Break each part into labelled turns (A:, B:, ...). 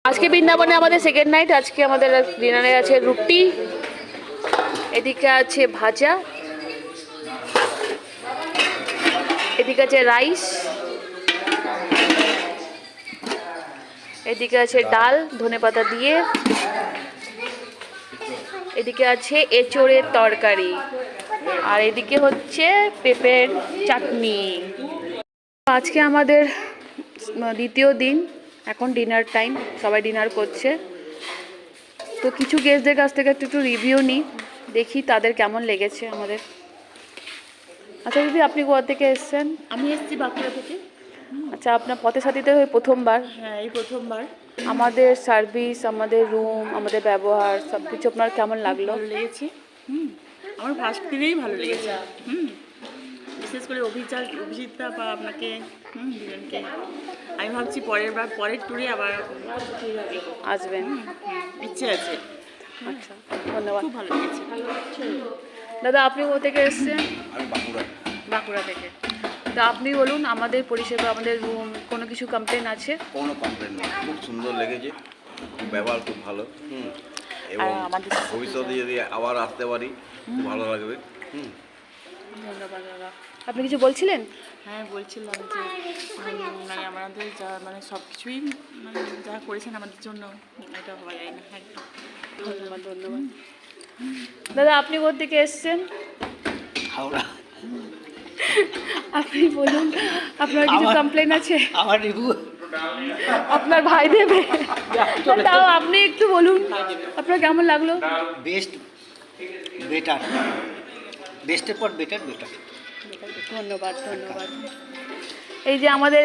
A: আজকে বৃন্দাবনে আমাদের সেকেন্ড নাইট। আজকে আমাদের ডিনারে আছে রুটি, এদিকে আছে ভাজা, এদিকে আছে রাইস, এদিকে আছে ডাল ধনেপাতা দিয়ে, এদিকে আছে এঁচোড়ের তরকারি, আর এদিকে হচ্ছে পেঁপের চাটনি। আজকে আমাদের দ্বিতীয় দিন, এখন ডিনার টাইম, সবাই ডিনার করছে। তো কিছু গেস্টদের কাছ থেকে একটু রিভিউ নিই, দেখি তাদের কেমন লেগেছে আমাদের। আচ্ছা দিদি, আপনি কোথা থেকে এসেছেন?
B: আমি এসেছি বাঁকুড়া থেকে।
A: আচ্ছা, আপনার পথে সাথীতে প্রথমবার?
B: হ্যাঁ, এই প্রথমবার।
A: আমাদের সার্ভিস, আমাদের রুম, আমাদের ব্যবহার সব কিছু আপনার কেমন লাগলো?
B: ভালো লেগেছে। আমার ফার্স্ট দিনেই ভালো লেগেছে। বিশেষ করে অভিজিৎদা বা আপনাকে দুজনকে আমি ভাবছি পরের ট্যুরে আবার
A: আসবেন?
B: ইচ্ছে আছে।
A: আচ্ছা, ধন্যবাদ।
B: খুব ভালো লেগেছে।
A: দাদা, আপনি কোথা থেকে এসেছেন?
C: আমি বাঁকুড়া।
A: বাঁকুড়া থেকে। তো আপনি বলুন, আমাদের পরিষেবা, আমাদের রুম, কোনো কিছু কমপ্লেন আছে?
C: কোনো কমপ্লেন নেই, খুব সুন্দর লেগেছে, ব্যবহার খুব ভালো। এবং
B: আমাদের
C: ভবিষ্যতে যদি আবার আসতে পারি খুব ভালো লাগবে।
A: ধন্যবাদ দাদা। আপনি কিছু বলছিলেন?
B: হ্যাঁ, বলছিলাম যে মানে আমাদের যা মানে সব কিছুই মানে যা করেছেন আমাদের জন্য, এটা হওয়া যায় না। একদম
A: ধন্যবাদ ধন্যবাদ। দাদা, আপনি কোথা থেকে এসেছেন?
C: হাওড়া।
A: আপনি বলুন, আপনার কিছু কমপ্লেন আছে?
D: আমার রিভিউ
A: আপনার ভাই দেবে, তাও আপনি একটু বলুন আপনার কেমন লাগলো?
D: বেস্ট, বেটার, বেস্টের পর বেটার, বেটার।
A: ধন্যবাদ ধন্যবাদ। এই যে আমাদের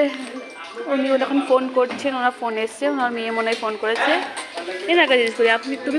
A: উনি এখন ফোন করছেন, ওনার ফোন এসছে, ওনার মেয়ে মনে হয় ফোন করেছে। এনাকে জিজ্ঞেস করি, তুমি